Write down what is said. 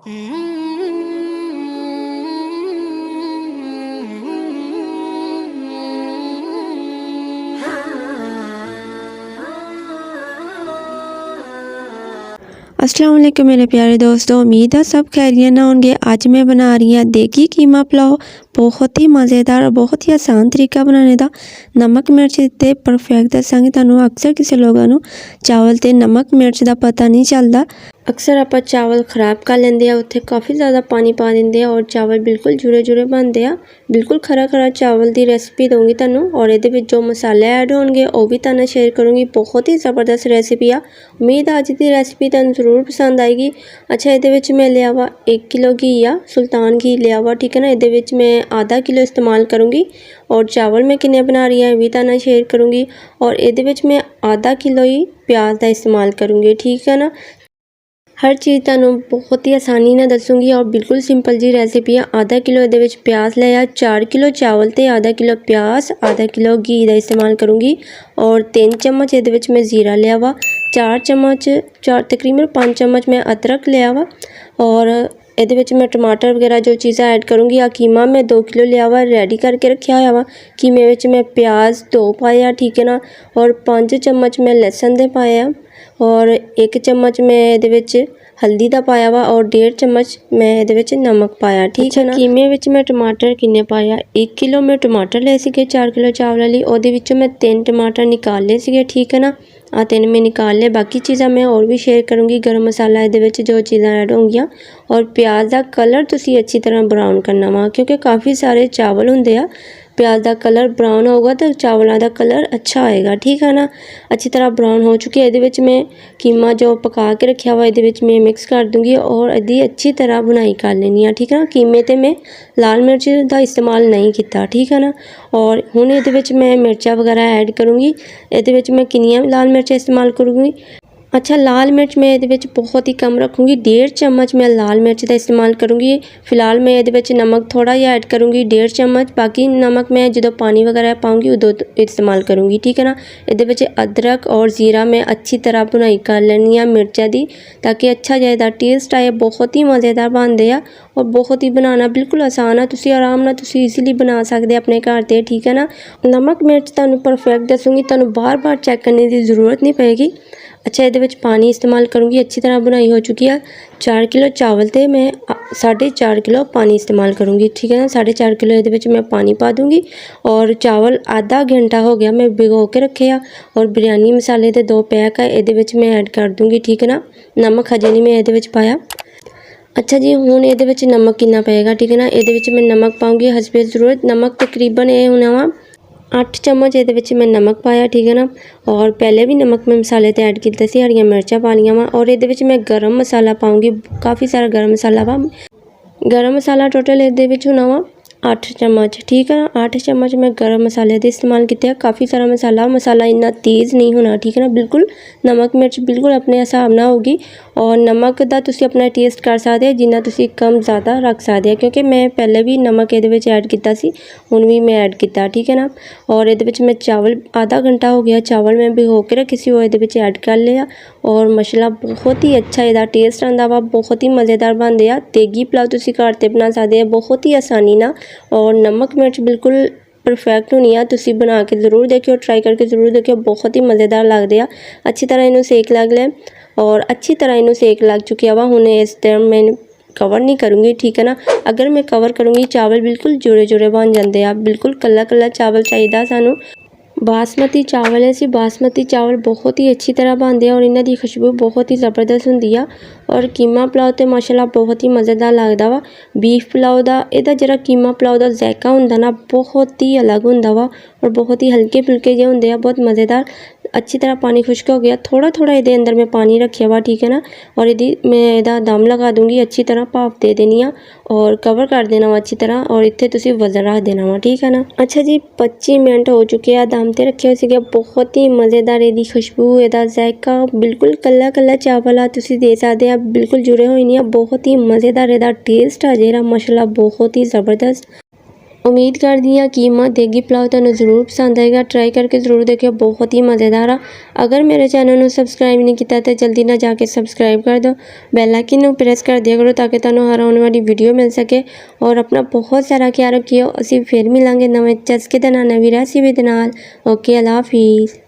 अस्सलाम वालेकुम मेरे प्यारे दोस्तों, उम्मीद है सब खैरियत ना होंगे। आज मैं बना रही हूँ देगी कीमा पुलाव। बहुत ही मज़ेदार और बहुत ही आसान तरीका बनाने का। नमक मिर्च ते परफेक्ट दसांगे तुहानू। अक्सर किसी लोगों नू चावल ते नमक मिर्च का पता नहीं चलता। अक्सर आप चावल खराब कर लेंगे आ, उत्थे काफ़ी ज़्यादा पानी पा देंगे और चावल बिल्कुल जुड़े जुड़े बनते हैं। बिल्कुल खरा खरा चावल की रेसिपी दूँगी तुहानू और ये जो मसाले ऐड होंगे वह भी तुहानू शेयर करूँगी। बहुत ही ज़बरदस्त रेसिपी आ। उम्मीद अज की रेसिपी तुहानू जरूर पसंद आएगी। अच्छा, ये मैं लिया वा 1 किलो घी आ, सुल्तान घी लिया वा, ठीक है ना। ये मैं आधा किलो इस्तेमाल करूँगी और चावल मैं किन्ने बना रही हूँ भी तुहानू शेयर करूँगी। और ये मैं आधा किलो ही प्याज का इस्तेमाल करूँगी, ठीक है ना। हर चीज़ तुहानू बहुत ही आसानी ना दसूँगी और बिल्कुल सिंपल जी रेसिपी है। आधा किलो ये प्याज लिया, 4 किलो चावल ते आधा किलो प्याज, आधा किलो घी का इस्तेमाल करूँगी। और 3 चम्मच ये मैं जीरा लिया वा, 4 चम्मच तकरीबन 5 चम्मच मैं अदरक लिया वा। और ये मैं टमाटर वगैरह जो चीज़ा ऐड करूँगी। आ कीमा मैं 2 किलो लिया वा, रेडी करके रखा हुआ वा। कीमे मैं प्याज 2 पाया, ठीक है ना। और 5 चम्मच मैं लहसुन दे पाया और 1 चम्मच मैं ये हल्दी का पाया वा और 1.5 चम्मच मैं ये नमक पाया, ठीक है ना। कीमे मैं टमाटर किन्ने पाया, 1 किलो मैं टमाटर ले सके 4 किलो चावल ली, और मैं 3 टमाटर निकाल ले सके, ठीक है ना। आ 3 मैं निकाल ले। बाकी चीज़ा मैं और भी शेयर करूँगी। गर्म मसाला ये जो चीज़ा ऐड होंगियां। और प्याज का कलर तुसी अच्छी तरह ब्राउन करना वा, क्योंकि काफ़ी सारे चावल होंगे आ। प्याज का कलर ब्राउन होगा तो चावलों का कलर अच्छा आएगा, ठीक है ना। अच्छी तरह ब्राउन हो चुकी है। ये मैं कीमा जो पका के रखा हुआ ये मैं मिक्स कर दूँगी और यदि अच्छी तरह बुनाई कर लेनी है, ठीक है ना। कीमे ते मैं लाल मिर्च का इस्तेमाल नहीं किया, ठीक है ना। और हुण ये मैं मिर्चा वगैरह ऐड करूँगी। ये मैं किनियां लाल मिर्चा इस्तेमाल करूँगी। अच्छा, लाल मिर्च मैं ये बहुत ही कम रखूँगी, 1.5 चम्मच मैं लाल मिर्च का इस्तेमाल करूँगी। फिलहाल मैं ये नमक थोड़ा ही ऐड करूँगी, 1.5 चम्मच। बाकी नमक मैं जो पानी वगैरह पाऊँगी उदों इस्तेमाल करूँगी, ठीक है ना। ये अदरक और जीरा मैं अच्छी तरह भुनाई कर लेनी है मिर्चा की, ताकि अच्छा जाएगा टेस्ट आए। बहुत ही मज़ेदार बनते हैं और बहुत ही बनाना बिल्कुल आसान है। तुसी आराम नाल तुसी ईजीली बना सकते अपने घर ते, ठीक है ना। नमक मिर्च तुहानू परफेक्ट दसूँगी, तुहानू बार बार चेक करने की ज़रूरत नहीं पेगी। अच्छा, ये पानी इस्तेमाल करूँगी। अच्छी तरह बुनाई हो चुकी है। 4 किलो चावल ते मैं 4.5 किलो पानी इस्तेमाल करूँगी, ठीक है ना। 4.5 किलो ये मैं पानी पा दूँगी। और चावल आधा घंटा हो गया मैं भिगो के रखे आ। और बिरयानी मसाले के 2 पैक है ये मैं ऐड कर दूँगी, ठीक है ना। नमक हजे नहीं मैं ये पाया। अच्छा जी, हुण ये नमक कितना पेगा, ठीक है ना। ये मैं नमक पाऊँगी हसबे ज़रूरत। नमक तकरीबन ये होना वा 8 चम्मच ये मैं नमक पाया, ठीक है ना। और पहले भी नमक मैं मसाले ते ऐड किया सी, हरियां मिर्चा पा लिया वा। और ये मैं गर्म मसाला पाऊँगी, काफ़ी सारा गर्म मसाला वा। गर्म मसाला टोटल ये होना वा 8 चम्मच, ठीक है ना। 8 चम्मच मैं गर्म मसाले का इस्तेमाल किया। काफ़ी सारा मसाला इन्ना तेज़ नहीं होना, ठीक है ना। बिल्कुल नमक मिर्च बिल्कुल अपने हिसाब ना होगी। और नमक का तुसी अपना टेस्ट कर सकते हो, जिन्ना तुसी कम ज़्यादा रख सकते हो, क्योंकि मैं पहले भी नमक ये ऐड किया सी, हुण भी मैं ऐड किया, ठीक है ना। और ये मैं चावल आधा घंटा हो गया चावल मैं भिगो के रखे सी, वो ये ऐड कर लिया। और मसाला बहुत ही अच्छा इसका टेस्ट आता वा, बहुत ही मज़ेदार बनते हैं। देगी पुलाव तुसी घर ते बना सकते हो बहुत ही आसानी ना। और नमक मिर्च बिल्कुल परफेक्ट होनी है। तुसी बना के ज़रूर देखियो, ट्राई करके ज़रूर देखियो, बहुत ही मज़ेदार लगते हैं। अच्छी तरह इन्हू सेक लग लिया और अच्छी तरह इन्हू सेक लग चुका वा। हुण इस टाइम मैं कवर नहीं करूँगी, ठीक है ना। अगर मैं कवर करूँगी चावल बिल्कुल जुड़े जुड़े बन जाते हैं। बिल्कुल कल्ला कल्ला चावल चाहिए सानू। बासमती चावल है सी, बासमती चावल बहुत ही अच्छी तरह बनते हैं और इन्हां दी खुशबू बहुत ही ज़बरदस्त होंदी है। और कीमा पुलाव तो माशाल्लाह बहुत ही मज़ेदार लगता वा। बीफ पुलाव का इहदा जिहड़ा कीमा पुलाव का जायका होंदा ना बहुत ही अलग होंदा वा और बहुत ही हल्के फुल्के जे होंदे आ, बहुत मज़ेदार। अच्छी तरह पानी खुश्क हो गया, थोड़ा थोड़ा ये अंदर मैं पानी रखा हुआ, ठीक है ना। और यदि मैं इहदा दम लगा दूँगी, अच्छी तरह भाप दे देनी आ और कवर कर देना वा अच्छी तरह। और इत्थे तुसी वजन रख देना वा, ठीक है ना। अच्छा जी, 25 मिनट हो चुके हैं दम ते रखे हुए। बहुत ही मज़ेदार इसकी खुशबू, इसका जायका बिल्कुल कल्ला कल्ला चावल आ, तुसी दे सकते हैं बिल्कुल जुड़े हुए नहीं है। बहुत ही मज़ेदार इसका टेस्ट है जेहड़ा माशाल्लाह बहुत ही ज़बरदस्त। ਉਮੀਦ ਕਰਦੀ ਹਾਂ ਕੀਮਾ ਦੇਗੀ ਪੁਲਾਓ ਤੁਹਾਨੂੰ ਜ਼ਰੂਰ ਪਸੰਦ ਆਏਗਾ। ਟਰਾਈ ਕਰਕੇ ਜ਼ਰੂਰ ਦੇਖਿਓ, ਬਹੁਤ ਹੀ ਮਜ਼ੇਦਾਰ ਆ। ਅਗਰ ਮੇਰੇ ਚੈਨਲ ਨੂੰ ਸਬਸਕ੍ਰਾਈਬ ਨਹੀਂ ਕੀਤਾ ਤਾਂ ਜਲਦੀ ਨਾਲ ਜਾ ਕੇ ਸਬਸਕ੍ਰਾਈਬ ਕਰ ਦਿਓ। ਬੈਲ ਆਈਕਨ ਨੂੰ ਪ੍ਰੈਸ ਕਰ ਦਿਆ ਕਰੋ ਤਾਂ ਕਿ ਤੁਹਾਨੂੰ ਹਰ ਆਉਣ ਵਾਲੀ ਵੀਡੀਓ ਮਿਲ ਸਕੇ। ਔਰ ਆਪਣਾ ਬਹੁਤ ਸਾਰਾ ਖਿਆਲ ਰੱਖਿਓ। ਅਸੀਂ ਫਿਰ ਮਿਲਾਂਗੇ ਨਵੇਂ ਚਸਕੇ ਦੇ ਨਾਲ, ਨਵੀਂ ਰੈਸਿਪੀ ਦੇ ਨਾਲ। ਓਕੇ, ਅੱਲਾ ਹਾਫਿਜ਼।